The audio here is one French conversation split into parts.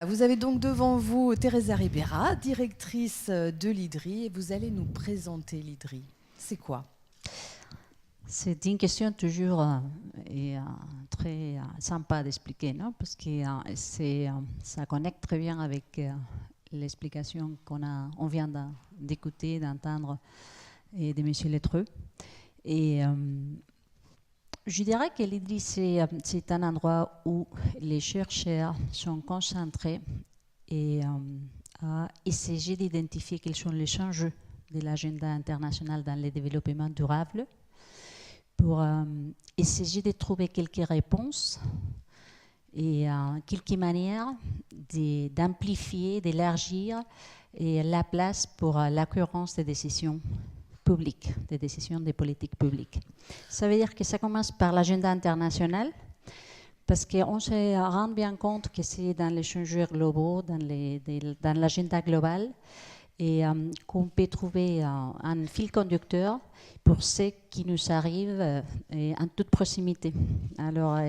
Vous avez donc devant vous Teresa Ribera, directrice de l'IDRI, et vous allez nous présenter l'IDRI. C'est quoi? C'est une question toujours très sympa d'expliquer, non? Parce que ça connecte très bien avec l'explication on vient d'écouter, d'entendre de M. Lettreux. Et je dirais que l'IDRI, c'est un endroit où les chercheurs sont concentrés et à essayer d'identifier quels sont les enjeux de l'agenda international dans le développement durable, pour essayer de trouver quelques réponses et quelques manières d'amplifier, d'élargir la place pour l'occurrence des décisions publiques, des décisions des politiques publiques. Ça veut dire que ça commence par l'agenda international, parce qu'on se rend bien compte que c'est dans les échanges globaux, dans l'agenda global, et qu'on peut trouver un fil conducteur pour ce qui nous arrive en toute proximité. Alors,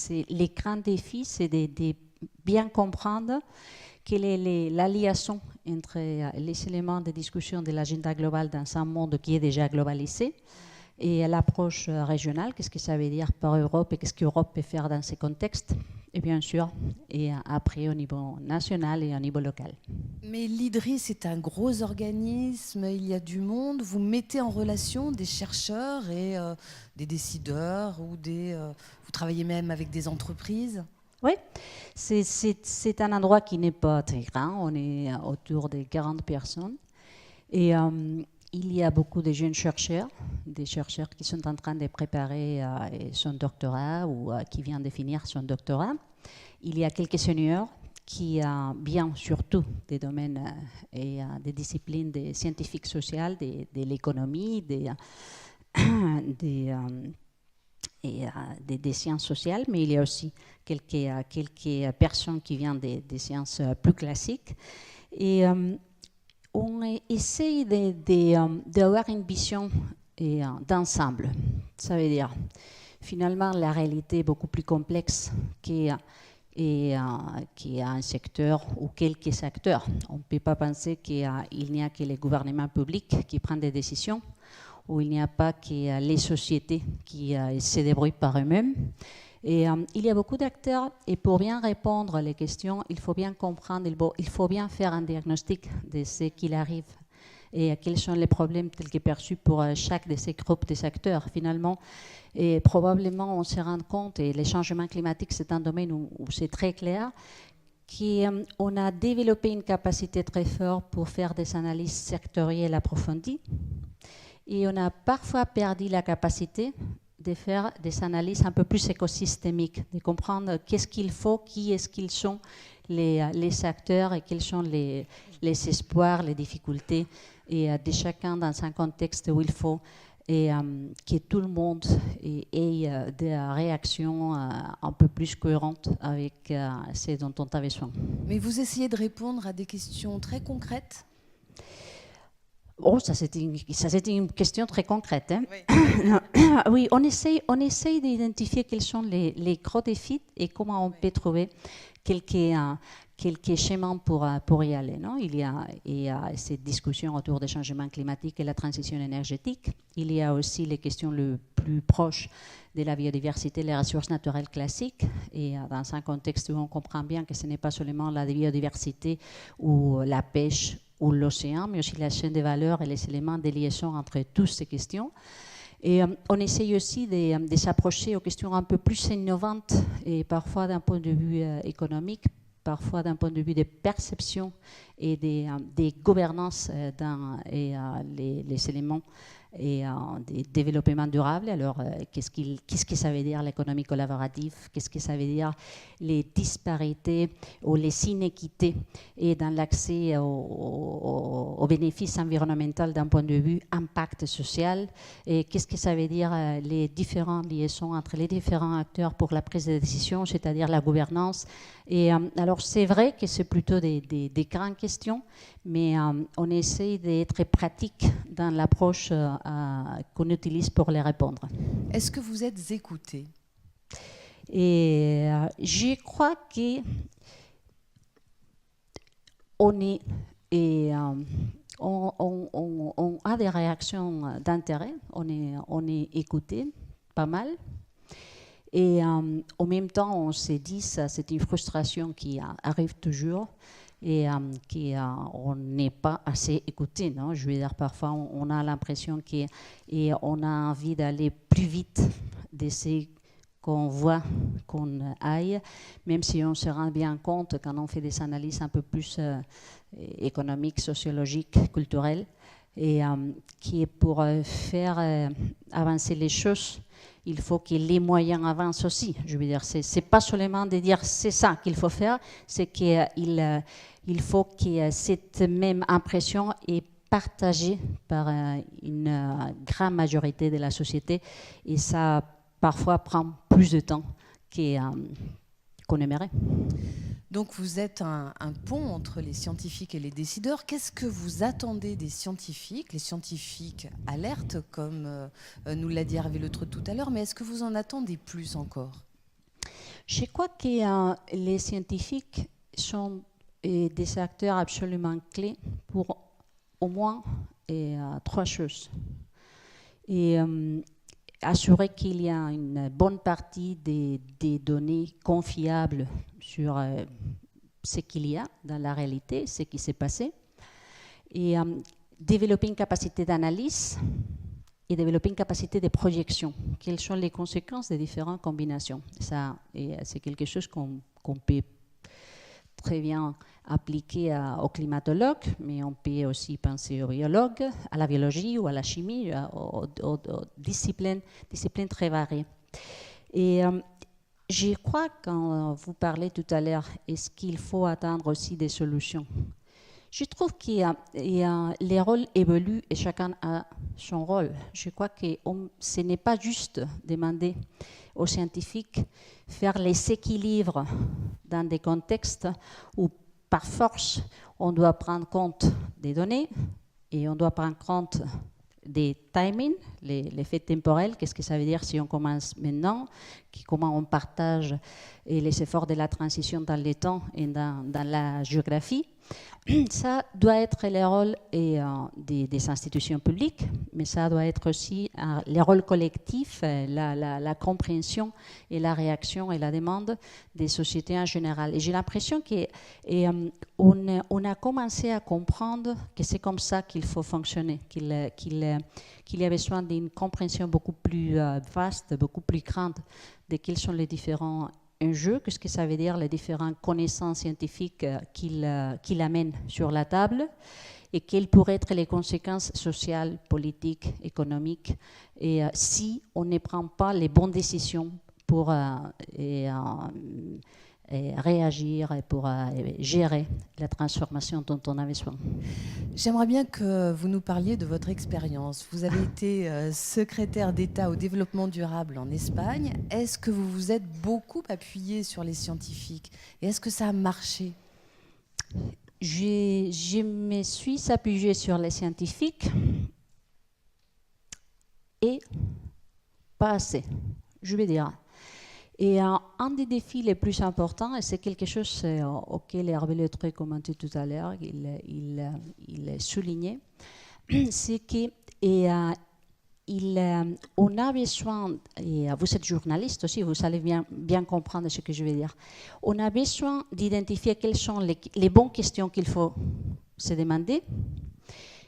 les grands défis, c'est de bien comprendre quelle est la liaison entre les éléments de discussion de l'agenda global dans un monde qui est déjà globalisé et l'approche régionale, qu'est-ce que ça veut dire par Europe et qu'est-ce qu'Europe peut faire dans ces contextes, et bien sûr, et après au niveau national et au niveau local. Mais l'IDRI, c'est un gros organisme, il y a du monde. Vous mettez en relation des chercheurs et des décideurs, ou vous travaillez même avec des entreprises? Oui, c'est un endroit qui n'est pas très grand, on est autour de 40 personnes. Et il y a beaucoup de jeunes chercheurs, des chercheurs qui sont en train de préparer son doctorat ou qui viennent de finir son doctorat. Il y a quelques seniors qui viennent surtout des domaines et des disciplines des scientifiques sociales, de l'économie, des sciences sociales, mais il y a aussi quelques personnes qui viennent des sciences plus classiques. Et on essaye d'avoir une vision d'ensemble. Ça veut dire, finalement, la réalité est beaucoup plus complexe qu'il y a un secteur ou quelques secteurs. On ne peut pas penser qu'il n'y a que les gouvernements publics qui prennent des décisions, où il n'y a pas que les sociétés qui se débrouillent par eux-mêmes. Et il y a beaucoup d'acteurs, et pour bien répondre aux questions, il faut bien comprendre, il faut bien faire un diagnostic de ce qu'il arrive et quels sont les problèmes tels que perçus pour chaque de ces groupes des acteurs. Finalement, et probablement on se rend compte, et les changements climatiques, c'est un domaine où c'est très clair, qu'on a développé une capacité très forte pour faire des analyses sectorielles approfondies, et on a parfois perdu la capacité de faire des analyses un peu plus écosystémiques, de comprendre qu'est-ce qu'il faut, qui est-ce qu'ils sont les acteurs et quels sont les espoirs, les difficultés, et de chacun dans un contexte où il faut que tout le monde ait des réactions un peu plus cohérentes avec ce dont on a besoin. Mais vous essayez de répondre à des questions très concrètes? Oh, ça c'est une question très concrète. Hein? Oui, oui, on essaye d'identifier quels sont les gros défis et comment on peut trouver quelques schémas pour y aller. Non? Il y a cette discussion autour des changements climatiques et la transition énergétique. Il y a aussi les questions les plus proches de la biodiversité, les ressources naturelles classiques, et dans un contexte où on comprend bien que ce n'est pas seulement la biodiversité ou la pêche ou l'océan, mais aussi la chaîne de valeur et les éléments de liaison entre toutes ces questions. Et on essaye aussi de s'approcher aux questions un peu plus innovantes, et parfois d'un point de vue économique, parfois d'un point de vue de perception et des gouvernances dans les éléments et des développements durables. Alors, qu'est-ce que ça veut dire l'économie collaborative? Qu'est-ce que ça veut dire les disparités ou les inéquités et dans l'accès aux bénéfices environnementaux d'un point de vue impact social? Et qu'est-ce que ça veut dire les différentes liaisons entre les différents acteurs pour la prise de décision, c'est-à-dire la gouvernance? Et alors, c'est vrai que c'est plutôt des grandes questions, mais on essaie d'être pratique dans l'approche qu'on utilise pour les répondre. Est-ce que vous êtes écouté? Et je crois que on est et on a des réactions d'intérêt, on est écouté pas mal. Et en même temps, on s'est dit, ça, c'est une frustration qui arrive toujours et on n'est pas assez écouté. Non? Je veux dire, parfois, on a l'impression qu'on a envie d'aller plus vite, d'essayer qu'on voit qu'on aille, même si on se rend bien compte quand on fait des analyses un peu plus économiques, sociologiques, culturelles, et qui est pour faire avancer les choses. Il faut que les moyens avancent aussi. Je veux dire, c'est pas seulement de dire c'est ça qu'il faut faire, c'est qu'il faut que cette même impression est partagée par une grande majorité de la société, et ça parfois prend plus de temps qu'on aimerait. Donc vous êtes un pont entre les scientifiques et les décideurs. Qu'est-ce que vous attendez des scientifiques? Les scientifiques alertent, comme nous l'a dit Hervé Le Treut tout à l'heure, mais est-ce que vous en attendez plus encore? Je crois que les scientifiques sont des acteurs absolument clés pour au moins 3 choses. Et assurer qu'il y a une bonne partie des données confiables sur ce qu'il y a dans la réalité, ce qui s'est passé, et développer une capacité d'analyse et développer une capacité de projection. Quelles sont les conséquences des différentes combinations? Ça, c'est quelque chose qu'on peut très bien appliqué aux climatologues, mais on peut aussi penser aux biologues, à la biologie ou à la chimie, aux disciplines très variées. Et je crois, quand vous parlez tout à l'heure, est-ce qu'il faut attendre aussi des solutions? Je trouve que les rôles évoluent et chacun a son rôle. Je crois que ce n'est pas juste demander aux scientifiques faire les équilibres dans des contextes où par force, on doit prendre compte des données et on doit prendre compte des timings, les faits temporels. Qu'est-ce que ça veut dire si on commence maintenant, comment on partage les efforts de la transition dans le temps et dans la géographie. Ça doit être les rôles des institutions publiques, mais ça doit être aussi les rôles collectifs, la compréhension et la réaction et la demande des sociétés en général. Et j'ai l'impression qu'on a commencé à comprendre que c'est comme ça qu'il faut fonctionner, qu'il y a besoin d'une compréhension beaucoup plus vaste, beaucoup plus grande de quels sont les différents enjeux, qu'est-ce que ça veut dire, les différentes connaissances scientifiques qu'il amène sur la table, et quelles pourraient être les conséquences sociales, politiques, économiques, et si on ne prend pas les bonnes décisions pour réagir et pour gérer la transformation dont on a besoin. J'aimerais bien que vous nous parliez de votre expérience. Vous avez été secrétaire d'État au développement durable en Espagne. Est-ce que vous vous êtes beaucoup appuyé sur les scientifiques? Et est-ce que ça a marché? Je me suis appuyée sur les scientifiques et pas assez, je vais dire. Et un des défis les plus importants, et c'est quelque chose auquel Hervé Le Treut commentait tout à l'heure, il soulignait, c'est qu'on a besoin, et vous êtes journaliste aussi, vous allez bien comprendre ce que je veux dire, on a besoin d'identifier quelles sont les bonnes questions qu'il faut se demander,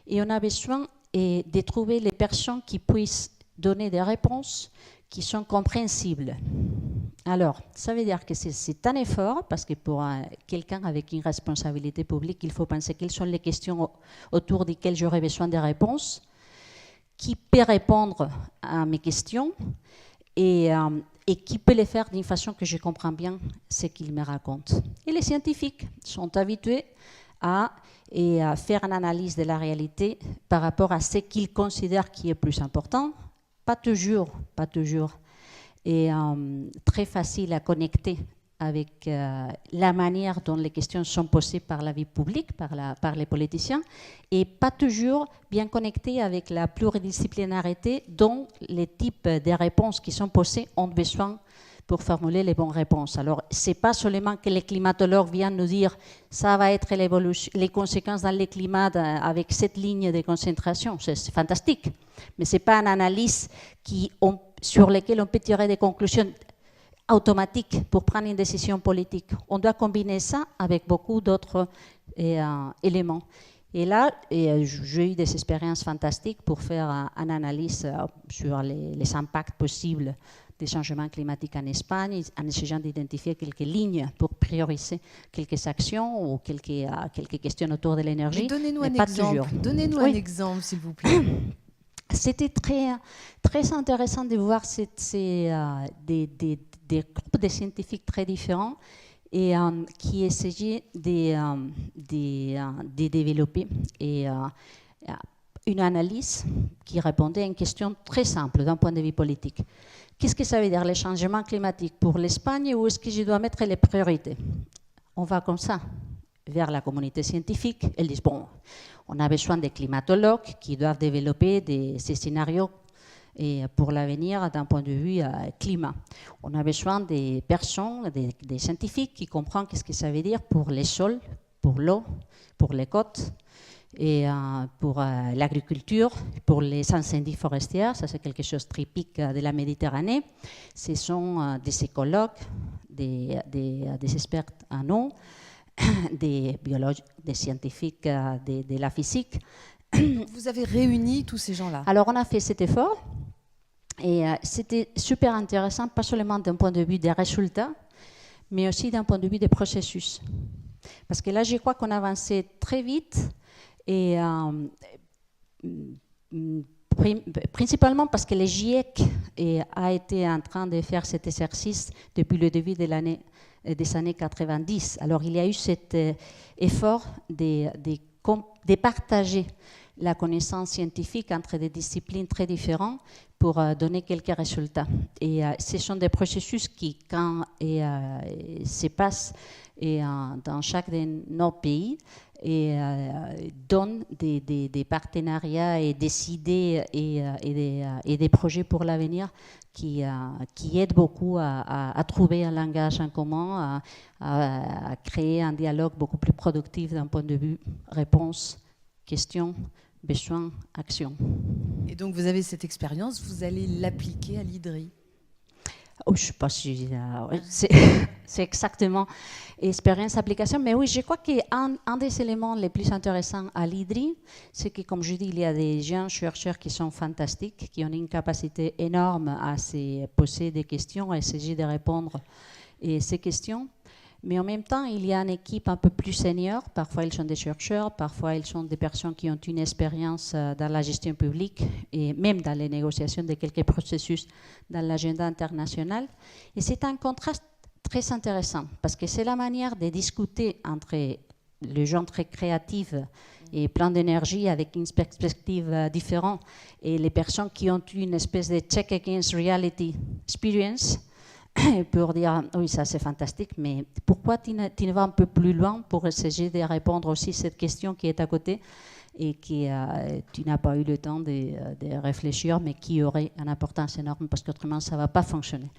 et on a besoin de trouver les personnes qui puissent donner des réponses qui sont compréhensibles. Alors, ça veut dire que c'est un effort, parce que pour quelqu'un avec une responsabilité publique, il faut penser quelles sont les questions autour desquelles j'aurais besoin de réponses, qui peut répondre à mes questions, et qui peut les faire d'une façon que je comprends bien ce qu'il me raconte. Et les scientifiques sont habitués à faire une analyse de la réalité par rapport à ce qu'ils considèrent qui est plus important, pas toujours, et très facile à connecter avec la manière dont les questions sont posées par la vie publique, par les politiciens, et pas toujours bien connecté avec la pluridisciplinarité dont les types de réponses qui sont posées ont besoin pour formuler les bonnes réponses. Alors, ce n'est pas seulement que les climatologues viennent nous dire ça va être les conséquences dans le climat avec cette ligne de concentration, c'est fantastique, mais ce n'est pas une analyse sur laquelle on peut tirer des conclusions automatique pour prendre une décision politique. On doit combiner ça avec beaucoup d'autres éléments. Et là, j'ai eu des expériences fantastiques pour faire une analyse sur les impacts possibles des changements climatiques en Espagne, en essayant d'identifier quelques lignes pour prioriser quelques actions ou quelques questions autour de l'énergie. Donnez-nous un exemple. Donnez-nous un exemple, s'il vous plaît. C'était très, très intéressant de voir des groupes de scientifiques très différents et qui essayaient de développer une analyse qui répondait à une question très simple d'un point de vue politique. Qu'est-ce que ça veut dire, les changements climatiques pour l'Espagne, ou est-ce que je dois mettre les priorités? On va comme ça vers la communauté scientifique. Elles disent, bon, on a besoin des climatologues qui doivent développer ces scénarios pour l'avenir d'un point de vue climat. On a besoin des personnes, des scientifiques qui comprennent ce que ça veut dire pour les sols, pour l'eau, pour les côtes, et pour l'agriculture, pour les incendies forestiers. Ça, c'est quelque chose de typique de la Méditerranée. Ce sont des écologues, des experts en eau, des biologues, des scientifiques de la physique. Vous avez réuni tous ces gens-là? Alors, on a fait cet effort et c'était super intéressant, pas seulement d'un point de vue des résultats, mais aussi d'un point de vue des processus. Parce que là, je crois qu'on avançait très vite et principalement parce que le GIEC a été en train de faire cet exercice depuis le début des années 90. Alors, il y a eu cet effort de partager la connaissance scientifique entre des disciplines très différentes pour donner quelques résultats. Et ce sont des processus qui, quand se passent dans chaque de nos pays, donnent des partenariats et des idées et des projets pour l'avenir qui aident beaucoup à trouver un langage en commun, à créer un dialogue beaucoup plus productif d'un point de vue réponse, question, besoin, action. Et donc vous avez cette expérience, vous allez l'appliquer à l'IDRI? Oh, je ne sais pas si c'est exactement expérience-application, mais oui, je crois qu'un des éléments les plus intéressants à l'IDRI, c'est que, comme je dis, il y a des jeunes chercheurs qui sont fantastiques, qui ont une capacité énorme à se poser des questions, à essayer de répondre à ces questions. Mais en même temps, il y a une équipe un peu plus senior. Parfois, ils sont des chercheurs, parfois, ils sont des personnes qui ont une expérience dans la gestion publique et même dans les négociations de quelques processus dans l'agenda international. Et c'est un contraste très intéressant parce que c'est la manière de discuter entre les gens très créatifs et plein d'énergie avec une perspective différente et les personnes qui ont eu une espèce de check against reality experience pour dire oui, ça c'est fantastique, mais pourquoi tu ne vas un peu plus loin pour essayer de répondre aussi à cette question qui est à côté et qui tu n'as pas eu le temps de réfléchir, mais qui aurait une importance énorme parce qu'autrement ça ne va pas fonctionner.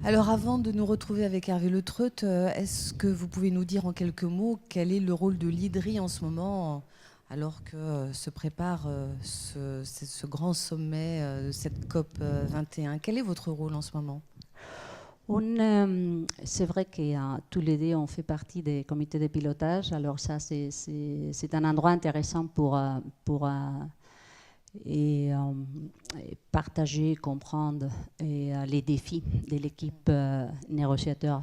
Alors avant de nous retrouver avec Hervé Le Treut, est-ce que vous pouvez nous dire en quelques mots quel est le rôle de l'IDRI en ce moment alors que se prépare ce grand sommet, cette COP 21? Quel est votre rôle en ce moment? C'est vrai que tous les deux, on fait partie des comités de pilotage. Alors ça, c'est un endroit intéressant pour partager, comprendre les défis de l'équipe négociateur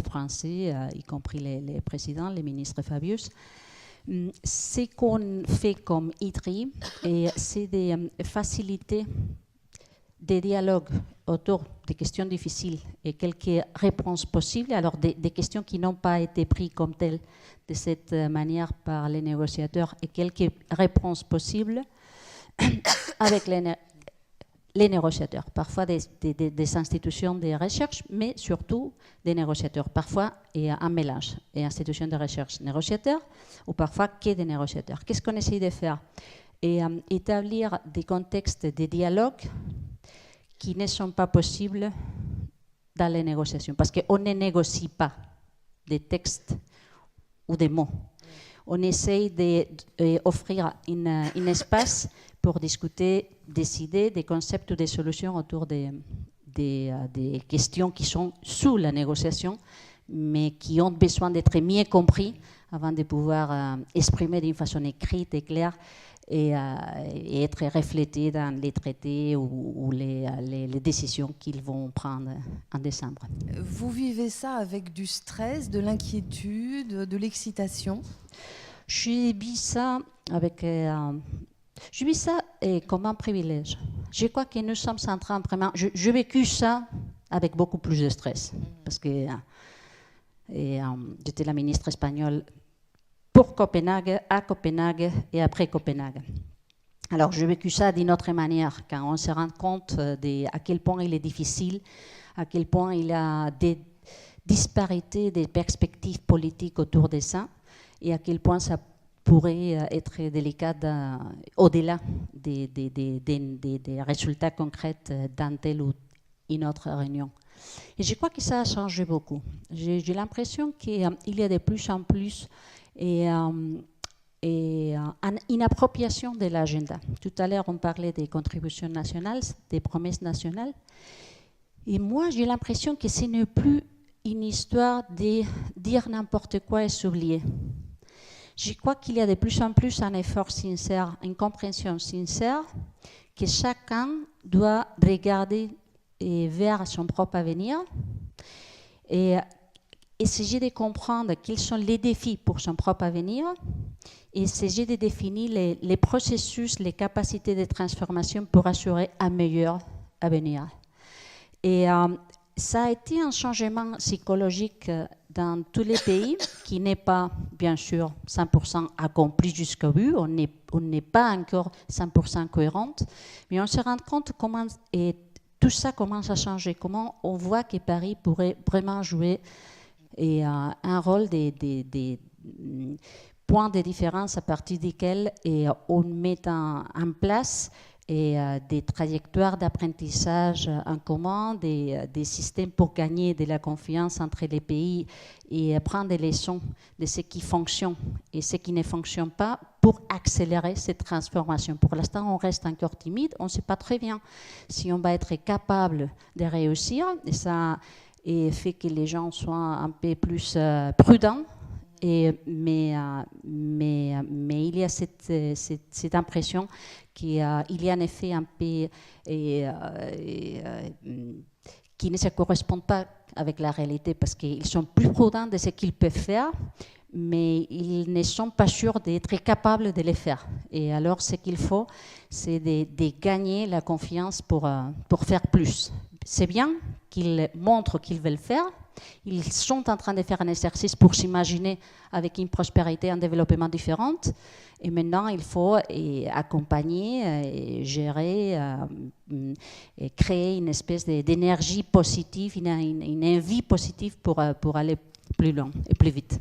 français, y compris les présidents, les ministres Fabius. Ce qu'on fait comme IDRI, c'est de faciliter des dialogues autour des questions difficiles et quelques réponses possibles, alors des questions qui n'ont pas été prises comme telles de cette manière par les négociateurs et quelques réponses possibles avec les négociateurs, parfois des institutions de recherche, mais surtout des négociateurs. Parfois, il y a un mélange, et institutions de recherche négociateurs, ou parfois que des négociateurs. Qu'est-ce qu'on essaie de faire? Établir des contextes de dialogue qui ne sont pas possibles dans les négociations. Parce qu'on ne négocie pas des textes ou des mots. On essaye d'offrir un espace pour discuter des idées, des concepts ou des solutions autour des questions qui sont sous la négociation, mais qui ont besoin d'être mieux compris avant de pouvoir exprimer d'une façon écrite et claire et être reflétées dans les traités ou les décisions qu'ils vont prendre en décembre. Vous vivez ça avec du stress, de l'inquiétude, de l'excitation? Je vis ça comme un privilège. Je crois que nous sommes en train vraiment... J'ai vécu ça avec beaucoup plus de stress. Parce que j'étais la ministre espagnole pour Copenhague, à Copenhague et après Copenhague. Alors, j'ai vécu ça d'une autre manière, quand on se rend compte à quel point il est difficile, à quel point il y a des disparités des perspectives politiques autour de ça, et à quel point ça pourrait être délicat au-delà des résultats concrets dans telle ou une autre réunion. Et je crois que ça a changé beaucoup. J'ai l'impression qu'il y a de plus en plus une appropriation de l'agenda. Tout à l'heure, on parlait des contributions nationales, des promesses nationales. Et moi, j'ai l'impression que ce n'est plus une histoire de dire n'importe quoi et s'oublier. Je crois qu'il y a de plus en plus un effort sincère, une compréhension sincère, que chacun doit regarder vers son propre avenir et essayer de comprendre quels sont les défis pour son propre avenir et essayer de définir les processus, les capacités de transformation pour assurer un meilleur avenir. Et ça a été un changement psychologique dans tous les pays qui n'est pas, bien sûr, 100% accompli jusqu'au bout. On n'est pas encore 100% cohérente, mais on se rend compte comment tout ça commence à changer, comment on voit que Paris pourrait vraiment jouer un rôle des points de différence à partir desquels on met en place des trajectoires d'apprentissage en commun, des systèmes pour gagner de la confiance entre les pays et prendre des leçons de ce qui fonctionne et ce qui ne fonctionne pas pour accélérer cette transformation. Pour l'instant, on reste encore timide, on ne sait pas très bien si on va être capable de réussir, et ça fait que les gens soient un peu plus prudents. Mais il y a cette impression qu'il y a en effet un peu qui ne se correspondent pas avec la réalité parce qu'ils sont plus prudents de ce qu'ils peuvent faire, mais ils ne sont pas sûrs d'être capables de le faire. Et alors, ce qu'il faut, c'est de gagner la confiance pour faire plus. C'est bien qu'ils montrent qu'ils veulent faire. Ils sont en train de faire un exercice pour s'imaginer avec une prospérité, un développement différent. Et maintenant, il faut accompagner, gérer, et créer une espèce d'énergie positive, une envie positive pour aller plus loin et plus vite.